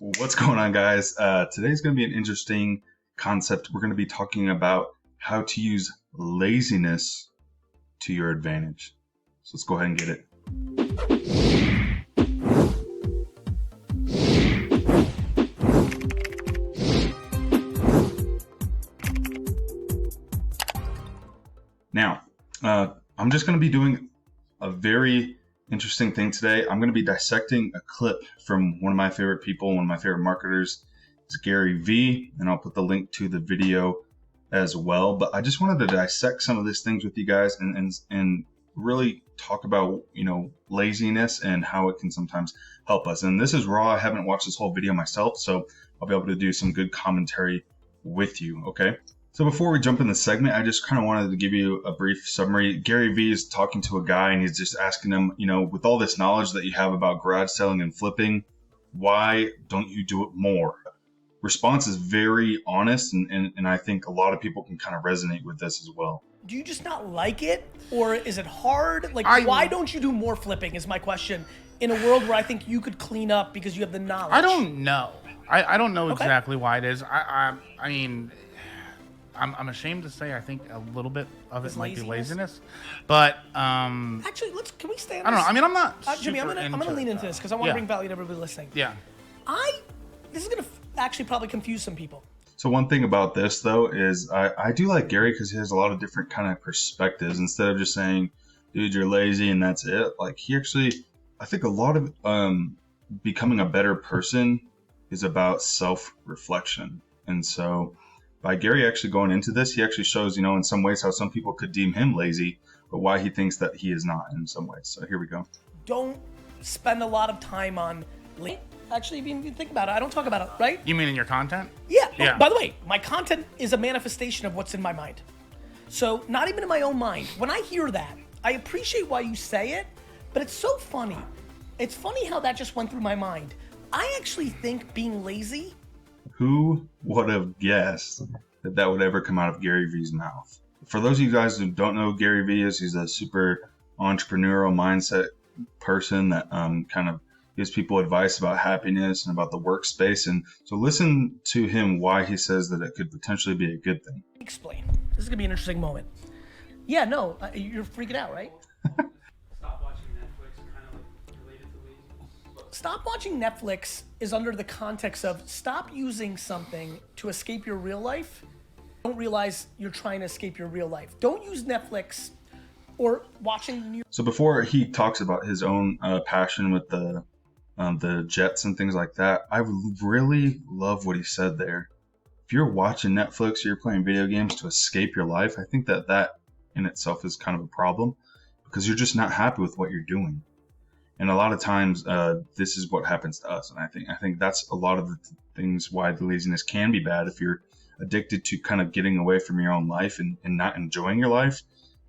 What's going on, guys? Today's going to be an interesting concept. We're going to be talking about how to use laziness to your advantage. So let's go ahead and get it. Now, I'm just going to be doing a very interesting thing today. I'm going to be dissecting a clip from one of my favorite people, one of my favorite marketers. It's Gary V, and I'll put the link to the video as well. But I just wanted to dissect some of these things with you guys and really talk about, laziness and how it can sometimes help us. And this is raw. I haven't watched this whole video myself, so I'll be able to do some good commentary with you, okay? So before we jump in the segment, I just kind of wanted to give you a brief summary. Gary V is talking to a guy and he's just asking him, with all this knowledge that you have about garage selling and flipping, why don't you do it more? Response is very honest, and I think a lot of people can kind of resonate with this as well. Do you just not like it, or is it hard? Why don't you do more flipping is my question, in a world where I think you could clean up because you have the knowledge. I don't know. I don't know exactly why it is. I mean... I'm ashamed to say I think a little bit of it might be laziness, but actually, can we stay on I don't know. I mean, I'm not Jimmy, I'm gonna lean into this because I want to bring value to everybody listening. Yeah. This is gonna actually probably confuse some people. So one thing about this though is I do like Gary because he has a lot of different kind of perspectives. Instead of just saying, dude, you're lazy and that's it. Like he actually, I think a lot of becoming a better person is about self-reflection. And so by Gary actually going into this, he actually shows, in some ways how some people could deem him lazy, but why he thinks that he is not in some ways. So here we go. Don't spend a lot of time on actually, if you think about it, I don't talk about it, right? You mean in your content? Yeah. Oh, by the way, my content is a manifestation of what's in my mind. So not even in my own mind. When I hear that, I appreciate why you say it, but it's so funny. It's funny how that just went through my mind. I actually think being lazy... Who would have guessed that would ever come out of Gary V's mouth? For those of you guys who don't know who Gary V is, he's a super entrepreneurial mindset person that kind of gives people advice about happiness and about the workspace. And so listen to him why he says that it could potentially be a good thing. Explain. This is going to be an interesting moment. Yeah, no, you're freaking out, right? Stop watching Netflix is under the context of stop using something to escape your real life. Don't realize you're trying to escape your real life. Don't use Netflix or watching new. So before he talks about his own passion with the jets and things like that, I really love what he said there. If you're watching Netflix or you're playing video games to escape your life, I think that in itself is kind of a problem because you're just not happy with what you're doing. And a lot of times, this is what happens to us. And I think that's a lot of the things why the laziness can be bad. If you're addicted to kind of getting away from your own life and not enjoying your life,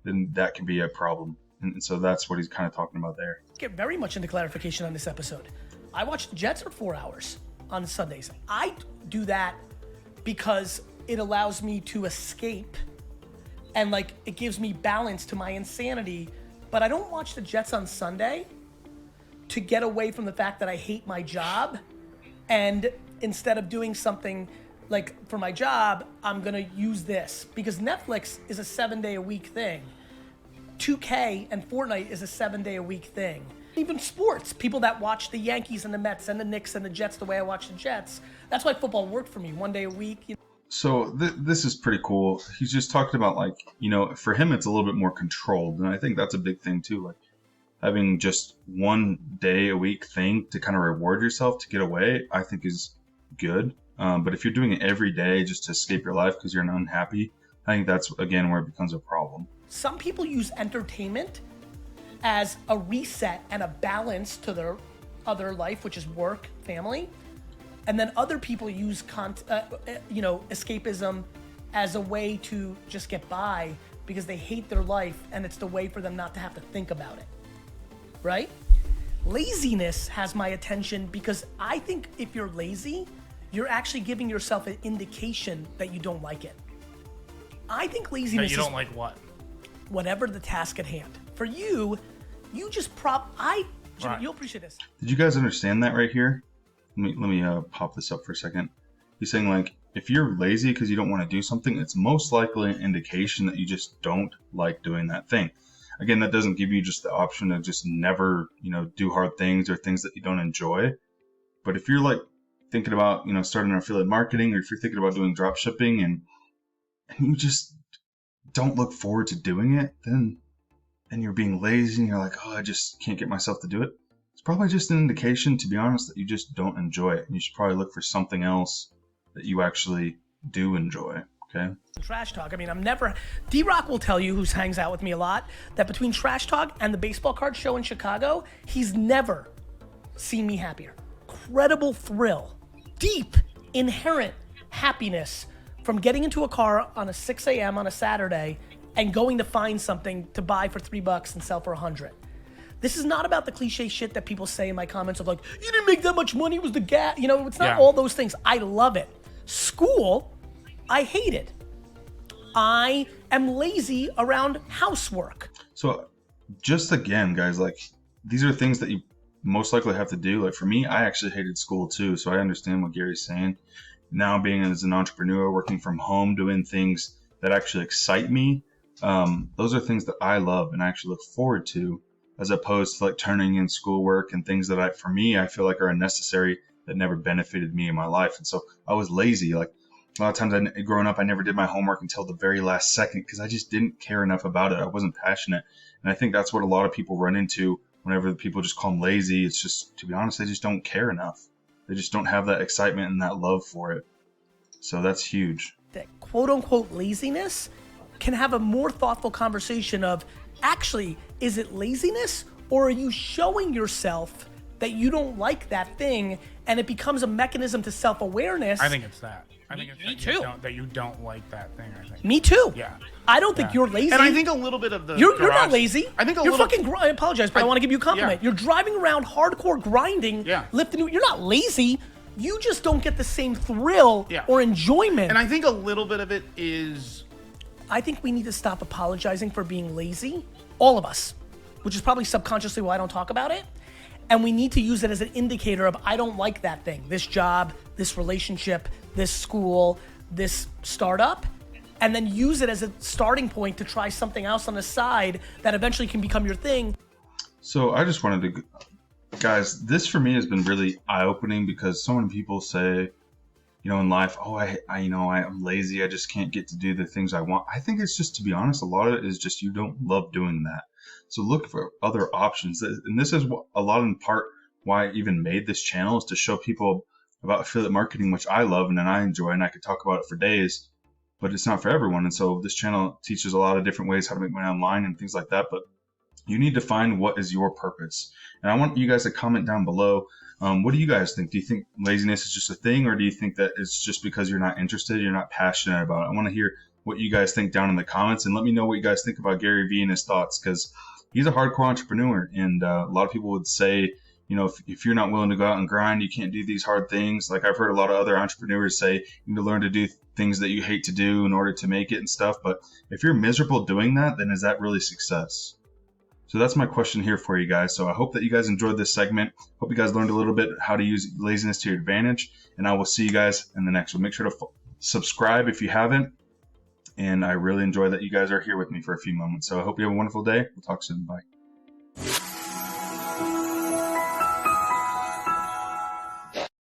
then that can be a problem. And so that's what he's kind of talking about there. Get very much into clarification on this episode. I watch the Jets for 4 hours on Sundays. I do that because it allows me to escape and it gives me balance to my insanity. But I don't watch the Jets on Sunday to get away from the fact that I hate my job, and instead of doing something for my job, I'm gonna use this because Netflix is a 7-day-a-week thing. 2K and Fortnite is a 7-day-a-week thing. Even sports, people that watch the Yankees and the Mets and the Knicks and the Jets the way I watch the Jets, that's why football worked for me, 1 day a week. So this is pretty cool. He's just talked about for him it's a little bit more controlled, and I think that's a big thing too. Having just 1 day a week thing to kind of reward yourself to get away, I think is good. But if you're doing it every day just to escape your life because you're unhappy, I think that's, again, where it becomes a problem. Some people use entertainment as a reset and a balance to their other life, which is work, family. And then other people use escapism as a way to just get by because they hate their life and it's the way for them not to have to think about it. Right? Laziness has my attention because I think if you're lazy, you're actually giving yourself an indication that you don't like it. I think laziness you don't like what? Whatever the task at hand. For you, you just Jimmy, Right. you'll appreciate this. Did you guys understand that right here? let me pop this up for a second. He's saying, like, if you're lazy because you don't want to do something, it's most likely an indication that you just don't like doing that thing. Again, that doesn't give you just the option to just never, do hard things or things that you don't enjoy. But if you're like thinking about, starting affiliate marketing, or if you're thinking about doing drop shipping and you just don't look forward to doing it, then you're being lazy and you're like, oh, I just can't get myself to do it. It's probably just an indication, to be honest, that you just don't enjoy it. And you should probably look for something else that you actually do enjoy. Okay. Trash talk. I mean, D-Rock will tell you, who hangs out with me a lot, that between trash talk and the baseball card show in Chicago, he's never seen me happier. Incredible thrill, deep, inherent happiness from getting into a car on a 6 a.m. on a Saturday and going to find something to buy for $3 and sell for $100. This is not about the cliche shit that people say in my comments of like, you didn't make that much money, it was the gas. It's not all those things. I love it. School, I hate it. I am lazy around housework. So just again, guys, like, these are things that you most likely have to do. Like, for me, I actually hated school too. So I understand what Gary's saying. Now, being as an entrepreneur, working from home, doing things that actually excite me, those are things that I love and I actually look forward to, as opposed to like turning in schoolwork and things that I feel like are unnecessary, that never benefited me in my life. And so I was lazy. Like, a lot of times growing up, I never did my homework until the very last second because I just didn't care enough about it. I wasn't passionate. And I think that's what a lot of people run into whenever people just call them lazy. It's just, to be honest, they just don't care enough. They just don't have that excitement and that love for it. So that's huge. That quote unquote laziness can have a more thoughtful conversation of, actually, is it laziness, or are you showing yourself that you don't like that thing, and it becomes a mechanism to self-awareness? I think it's that. I think it's me too. That you don't like that thing, I think. Me too. Yeah. I don't think you're lazy. And I think a little bit of the You're not lazy. I think you're fucking. I apologize, but I want to give you a compliment. Yeah. You're driving around hardcore grinding, lifting. You're not lazy. You just don't get the same thrill or enjoyment. And I think a little bit of it is... I think we need to stop apologizing for being lazy. All of us. Which is probably subconsciously why I don't talk about it. And we need to use it as an indicator of, I don't like that thing. This job, this relationship, this school, this startup. And then use it as a starting point to try something else on the side that eventually can become your thing. So I just wanted to... Guys, this for me has been really eye-opening, because so many people say, in life, oh, I'm lazy. I just can't get to do the things I want. I think it's just, to be honest, a lot of it is just you don't love doing that. So look for other options. And this is a lot in part why I even made this channel, is to show people about affiliate marketing, which I love and I enjoy, and I could talk about it for days, but it's not for everyone. And so this channel teaches a lot of different ways how to make money online and things like that. But you need to find what is your purpose. And I want you guys to comment down below. What do you guys think? Do you think laziness is just a thing, or do you think that it's just because you're not interested, you're not passionate about it? I want to hear what you guys think down in the comments, and let me know what you guys think about Gary Vee and his thoughts, because he's a hardcore entrepreneur. And a lot of people would say, if you're not willing to go out and grind, you can't do these hard things. Like, I've heard a lot of other entrepreneurs say you need to learn to do things that you hate to do in order to make it and stuff. But if you're miserable doing that, then is that really success? So that's my question here for you guys. So I hope that you guys enjoyed this segment. Hope you guys learned a little bit how to use laziness to your advantage. And I will see you guys in the next one. Make sure to subscribe if you haven't. And I really enjoy that you guys are here with me for a few moments. So I hope you have a wonderful day. We'll talk soon. Bye.